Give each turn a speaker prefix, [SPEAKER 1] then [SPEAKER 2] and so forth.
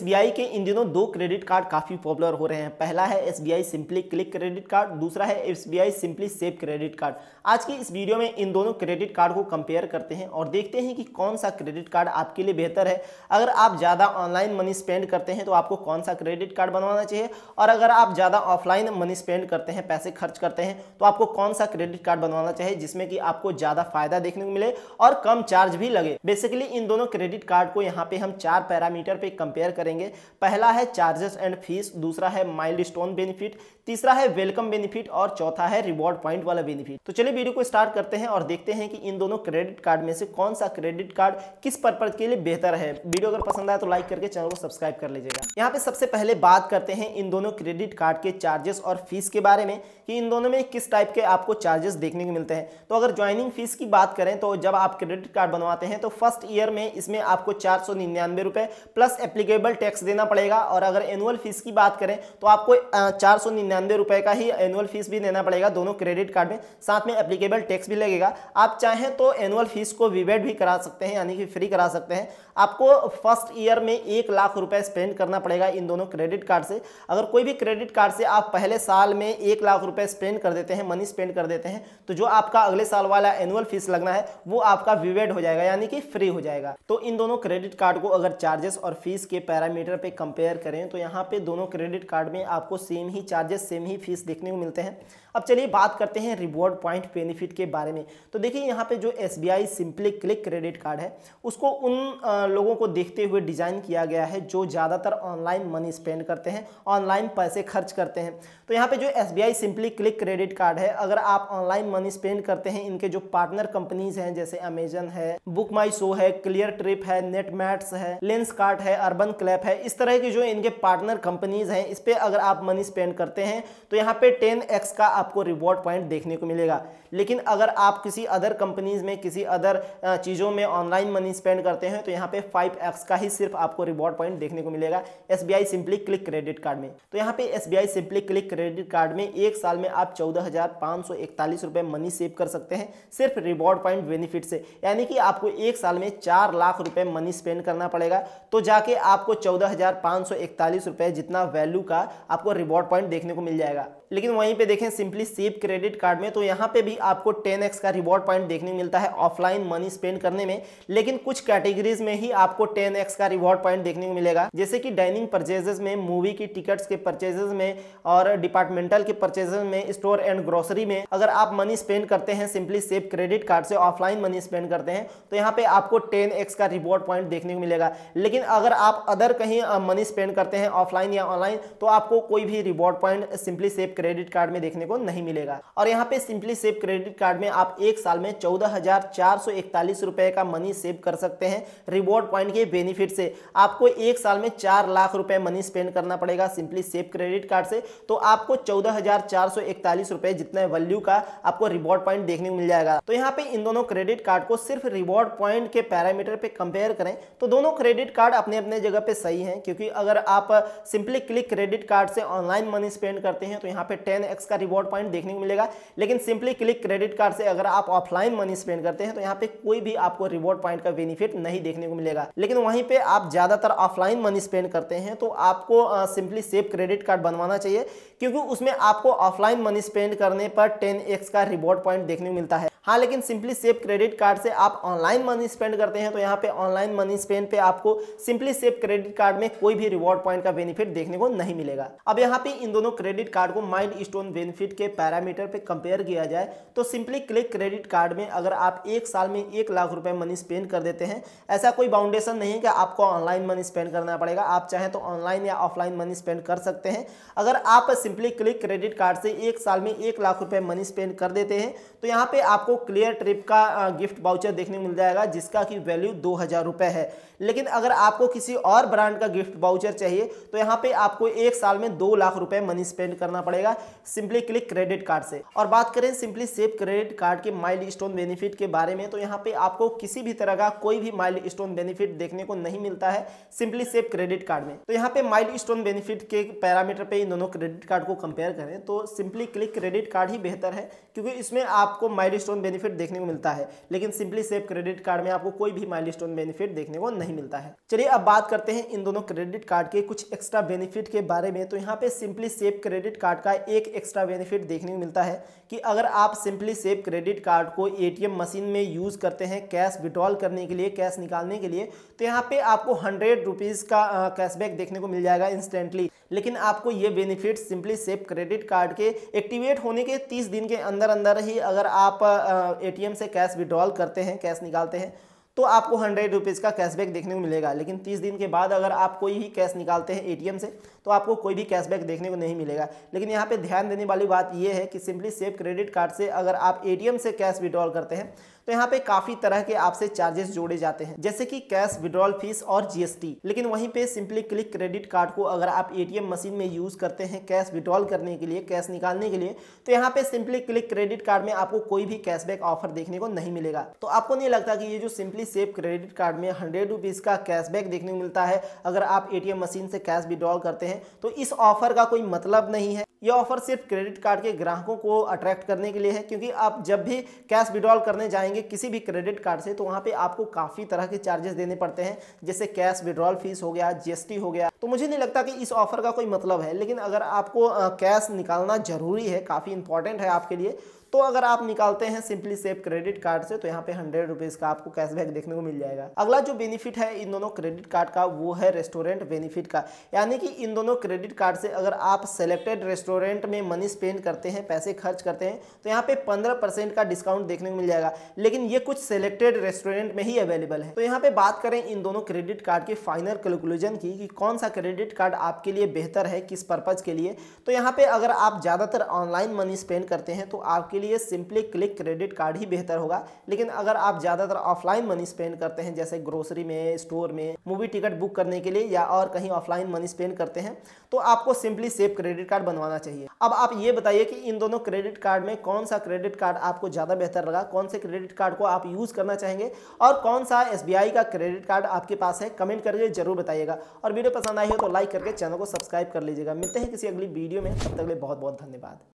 [SPEAKER 1] SBI के इन दिनों दो क्रेडिट कार्ड काफी पॉपुलर हो रहे हैं। पहला है SBI simply click credit card, दूसरा है SBI simply save credit card. आज की इस वीडियो में इन दोनों क्रेडिट कार्ड को कंपेयर करते हैं और देखते हैं कि कौन सा क्रेडिट कार्ड आपके लिए बेहतर है। अगर आप ज़्यादा ऑनलाइन मनी स्पेंड करते हैं तो आपको कौन सा क्रेडिट कार्ड बनवाना चाहिए, और अगर आप ज़्यादा ऑफलाइन मनी स्पेंड करते हैं, पैसे खर्च करते हैं, तो आपको कौन सा क्रेडिट कार्ड बनवाना चाहिए जिसमें कि आपको ज़्यादा फायदा देखने को मिले और कम चार्ज भी लगे। बेसिकली इन दोनों क्रेडिट कार्ड को यहाँ पे हम 4 पैरामीटर पे कंपेयर करेंगे। पहला है चार्जेस एंड फीस, दूसरा है माइलस्टोन बेनिफिट, तीसरा है वेलकम बेनिफिट और चौथा है रिवॉर्ड पॉइंट वाला बेनिफिट। तो चलिए वीडियो को स्टार्ट करते हैं और देखते हैं कि इन दोनों क्रेडिट कार्ड में से कौन सा क्रेडिट कार्ड किस पर्पज के लिए बेहतर है। वीडियो अगर पसंद आए तो लाइक करके चैनल को सब्सक्राइब कर लीजिएगा। यहाँ पे सबसे पहले बात करते हैं इन दोनों क्रेडिट कार्ड के चार्जेस और फीस के बारे में कि इन दोनों में किस टाइप के आपको चार्जेस देखने को मिलते हैं। तो अगर ज्वाइनिंग फीस की बात करें तो जब आप क्रेडिट कार्ड बनवाते हैं तो फर्स्ट ईयर में इसमें आपको 499 रुपए प्लस एप्लीकेबल टैक्स देना पड़ेगा, और अगर एनुअल फीस की बात करें तो आपको 499 रुपए का ही एनुअल फीस भी देना पड़ेगा दोनों क्रेडिट कार्ड में, साथ में एप्लीकेबल टैक्स भी लगेगा। आप चाहें तो एनुअल फीस को विवेट भी करा सकते हैं, यानी कि फ्री करा सकते हैं। आपको फर्स्ट ईयर में 1 लाख रुपए स्पेंड करना पड़ेगा इन दोनों क्रेडिट कार्ड से। अगर कोई भी क्रेडिट कार्ड से आप पहले साल में 1 लाख रुपए स्पेंड कर देते हैं, मनी स्पेंड कर देते हैं, तो जो आपका अगले साल वाला एनुअल फीस लगना है वो आपका विवेट हो जाएगा, यानी कि फ्री हो जाएगा। तो इन दोनों क्रेडिट कार्ड को अगर चार्जेस और फीस के पैरामीटर पे कंपेयर करें तो यहाँ पे दोनों क्रेडिट कार्ड में आपको सेम ही चार्जेस, सेम ही फीस देखने को मिलते हैं। अब चलिए बात करते हैं रिवॉर्ड पॉइंट बेनिफिट के बारे में। तो देखिए यहाँ पे जो SBI simply click credit card है उसको उन लोगों को देखते हुए डिजाइन किया गया है जो ज़्यादातर ऑनलाइन मनी स्पेंड करते हैं, ऑनलाइन पैसे खर्च करते हैं। तो यहाँ पे जो SBI simply click credit card है, अगर आप ऑनलाइन मनी स्पेंड करते हैं, इनके जो पार्टनर कंपनीज हैं जैसे अमेजन है, बुक माई शो है, क्लियर ट्रिप है, नेटमैट्स है, लेंस कार्ट है, अर्बन क्लैप है, इस तरह की जो इनके पार्टनर कंपनीज हैं, इस पे अगर आप मनी स्पेंड करते हैं तो यहाँ पे 10x का आपको रिवॉर्ड पॉइंट देखने को मिलेगा। लेकिन अगर आप किसी अदर कंपनीज में, किसी अदर चीज़ों में ऑनलाइन मनी स्पेंड करते हैं तो यहाँ पे 5x का ही सिर्फ आपको रिवॉर्ड पॉइंट देखने को मिलेगा SBI simply click credit card में। तो यहाँ पे SBI simply click credit card में एक साल में आप 14,541 रुपए मनी सेव कर सकते हैं सिर्फ रिवॉर्ड पॉइंट बेनिफिट से, यानी कि आपको एक साल में 4 लाख रुपए मनी स्पेंड करना पड़ेगा तो जाके आपको 14,541 रुपए जितना वैल्यू का आपको रिवॉर्ड पॉइंट देखने को मिल जाएगा। लेकिन वहीं पे देखें सिंपली सेव क्रेडिट कार्ड में तो यहाँ पे भी आपको 10x का रिवॉर्ड पॉइंट देखने को मिलता है ऑफलाइन मनी स्पेंड करने में, लेकिन कुछ कैटेगरीज में ही आपको 10x का रिवॉर्ड पॉइंट देखने को मिलेगा, जैसे कि डाइनिंग परचेजेस में, मूवी की टिकट्स के परचेजेस में और डिपार्टमेंटल के परचेजेस में, स्टोर एंड ग्रोसरी में। अगर आप मनी स्पेंड करते हैं सिंपली सेव क्रेडिट कार्ड से, ऑफलाइन मनी स्पेंड करते हैं तो यहाँ पे आपको 10x का रिवॉर्ड पॉइंट देखने को मिलेगा। लेकिन अगर आप अदर कहीं मनी स्पेंड करते हैं ऑफलाइन या ऑनलाइन तो आपको कोई भी reward point simply save credit card में देखने को नहीं मिलेगा। और यहाँ पे सिंपली सेव क्रेडिट कार्ड में आप एक साल में 14,441 रुपए का मनी सेव कर सकते हैं रिवॉर्ड पॉइंट के बेनिफिट से। आपको एक साल में 4 लाख रुपए मनी स्पेंड करना पड़ेगा सिंपली सेव क्रेडिट कार्ड से, तो आपको 14,441 रुपए जितना वैल्यू का आपको रिवॉर्ड पॉइंट देखने को मिल जाएगा। तो यहाँ पे इन दोनों क्रेडिट कार्ड को सिर्फ रिवॉर्ड पॉइंट के पैरामीटर पे कंपेयर करें तो दोनों क्रेडिट कार्ड अपने अपने जगह पे सही हैं, क्योंकि अगर आप सिंपली क्लिक क्रेडिट कार्ड से ऑनलाइन मनी स्पेंड करते हैं तो यहाँ पे 10x का रिवॉर्ड पॉइंट देखने को मिलेगा, लेकिन सिंपली क्लिक क्रेडिट कार्ड से अगर आप ऑफलाइन मनी स्पेंड करते हैं तो यहाँ पे कोई भी आपको रिवॉर्ड पॉइंट का बेनिफिट नहीं देखने को मिलेगा। लेकिन वहीं पे आप ज्यादातर ऑफलाइन मनी स्पेंड करते हैं तो आपको सिंपली सेव क्रेडिट कार्ड बनवाना चाहिए, क्योंकि उसमें आपको ऑफलाइन मनी स्पेंड करने पर 10x का रिवॉर्ड पॉइंट देखने को मिलता है। हाँ, लेकिन सिंपली सेव क्रेडिट कार्ड से आप ऑनलाइन मनी स्पेंड करते हैं तो यहाँ पे ऑनलाइन मनी स्पेंड पे आपको सिंपली सेव क्रेडिट कार्ड में कोई भी रिवॉर्ड पॉइंट का बेनिफिट देखने को नहीं मिलेगा। अब यहाँ पे इन दोनों क्रेडिट कार्ड को माइलस्टोन बेनिफिट के पैरामीटर पे कंपेयर किया जाए तो सिंपली क्लिक क्रेडिट कार्ड में अगर आप एक साल में 1 लाख रुपए मनी स्पेंड कर देते हैं, ऐसा कोई बाउंडेशन नहीं है कि आपको ऑनलाइन मनी स्पेंड करना पड़ेगा, आप चाहें तो ऑनलाइन या ऑफलाइन मनी स्पेंड कर सकते हैं। अगर आप सिंपली क्लिक क्रेडिट कार्ड से एक साल में 1 लाख रुपए मनी स्पेंड कर देते हैं तो यहाँ पे आपको क्लियर ट्रिप का गिफ्ट वाउचर देखने को मिल जाएगा जिसका की वैल्यू 2,000 रुपए है। लेकिन अगर आपको किसी और ब्रांड का गिफ्ट वाउचर चाहिए तो यहाँ पे आपको एक साल में 2 लाख रुपए मनी स्पेंड करना पड़ेगा सिंपली क्लिक क्रेडिट कार्ड से। और बात करें सिंपली सेव क्रेडिट कार्ड के माइलस्टोन बेनिफिट के बारे में तो यहाँ पे आपको किसी भी तरह का कोई भी माइलस्टोन बेनिफिट देखने को नहीं मिलता है सिंपली सेव क्रेडिट कार्ड में। तो यहाँ पे माइलस्टोन बेनिफिट के पैरामीटर पे इन दोनों क्रेडिट कार्ड को कंपेयर करें तो सिंपली क्लिक क्रेडिट कार्ड ही बेहतर है, क्योंकि इसमें आपको माइलस्टोन बेनिफिट देखने को मिलता है, लेकिन सिंपली सेव क्रेडिट कार्ड में आपको कोई भी माइलस्टोन बेनिफिट देखने को नहीं मिलता है। चलिए अब बात करते हैं इन दोनों क्रेडिट कार्ड के कुछ एक्स्ट्रा बेनिफिट के बारे में। तो यहाँ पे सिंपली सेव क्रेडिट कार्ड का एक एक्स्ट्रा बेनिफिट देखने को मिलता है कि अगर आप सिंपली सेव क्रेडिट कार्ड को एटीएम मशीन में यूज़ करते हैं कैश विड्रॉल करने के लिए, कैश निकालने के लिए, तो यहाँ पे आपको 100 रुपीज़ का कैशबैक देखने को मिल जाएगा इंस्टेंटली। लेकिन आपको ये benefit simply save credit card के एक्टिवेट होने के 30 दिन के अंदर अंदर ही अगर आप एटीएम से कैश विड्रॉल करते हैं, कैश निकालते हैं, तो आपको 100 रुपीज़ का कैशबैक देखने को मिलेगा। लेकिन 30 दिन के बाद अगर आप कोई भी कैश निकालते हैं एटीएम से तो आपको कोई भी कैशबैक देखने को नहीं मिलेगा। लेकिन यहाँ पे ध्यान देने वाली बात यह है कि सिंपली सेव क्रेडिट कार्ड से अगर आप एटीएम से कैश विड्रॉल करते हैं तो यहाँ पे काफ़ी तरह के आपसे चार्जेस जोड़े जाते हैं, जैसे कि कैश विड्रॉल फीस और जीएसटी। लेकिन वहीं पे सिंपली क्लिक क्रेडिट कार्ड को अगर आप एटीएम मशीन में यूज़ करते हैं कैश विड्रॉल करने के लिए, कैश निकालने के लिए, तो यहाँ पे सिंपली क्लिक क्रेडिट कार्ड में आपको कोई भी कैशबैक ऑफर देखने को नहीं मिलेगा। तो आपको नहीं लगता कि ये जो सिंपली सेव क्रेडिट कार्ड में 100 रुपीज़ का कैशबैक देखने को मिलता है अगर आप एटीएम मशीन से कैश विड्रॉल करते हैं, तो इस ऑफर का कोई मतलब नहीं है। यह ऑफर सिर्फ क्रेडिट कार्ड के ग्राहकों को अट्रैक्ट करने के लिए है, क्योंकि आप जब भी कैश विड्रॉल करने जाएंगे किसी भी क्रेडिट कार्ड से तो वहां पे आपको काफ़ी तरह के चार्जेस देने पड़ते हैं, जैसे कैश विड्रॉल फीस हो गया, जीएसटी हो गया। तो मुझे नहीं लगता कि इस ऑफर का कोई मतलब है। लेकिन अगर आपको कैश निकालना जरूरी है, काफ़ी इंपॉर्टेंट है आपके लिए, तो अगर आप निकालते हैं सिंपली सेव क्रेडिट कार्ड से तो यहाँ पे 100 रुपीज़ का आपको कैशबैक देखने को मिल जाएगा। अगला जो बेनिफिट है इन दोनों क्रेडिट कार्ड का वो है रेस्टोरेंट बेनिफिट का, यानी कि इन दोनों क्रेडिट कार्ड से अगर आप सेलेक्टेड रेस्टोरेंट में मनी स्पेंड करते हैं, पैसे खर्च करते हैं, तो यहाँ पे 15% का डिस्काउंट देखने को मिल जाएगा। लेकिन ये कुछ सेलेक्टेड रेस्टोरेंट में ही अवेलेबल है। तो यहाँ पे बात करें इन दोनों क्रेडिट कार्ड के फाइनल कैलकुलेशन की कि कौन सा क्रेडिट कार्ड आपके लिए बेहतर है, किस पर्पज के लिए, तो यहाँ पे अगर आप ज़्यादातर ऑनलाइन मनी स्पेंड करते हैं तो आपके लिए सिंपली क्लिक क्रेडिट कार्ड ही बेहतर होगा। लेकिन अगर आप ज़्यादातर ऑफलाइन मनी स्पेंड करते हैं, जैसे ग्रोसरी में, स्टोर में, मूवी टिकट बुक करने के लिए या और कहीं ऑफलाइन मनी स्पेंड करते हैं, तो आपको सिंपली सेव क्रेडिट कार्ड बनवाना चाहिए। अब आप ये बताइए कि इन दोनों क्रेडिट कार्ड में कौन सा क्रेडिट कार्ड आपको ज़्यादा बेहतर लगा, कौन से क्रेडिट कार्ड को आप यूज़ करना चाहेंगे और कौन सा एसबीआई का क्रेडिट कार्ड आपके पास है, कमेंट करके जरूर बताइएगा। और वीडियो पसंद आई हो तो लाइक करके चैनल को सब्सक्राइब कर लीजिएगा। मिलते हैं किसी अगली वीडियो में, तब तक के लिए बहुत बहुत धन्यवाद।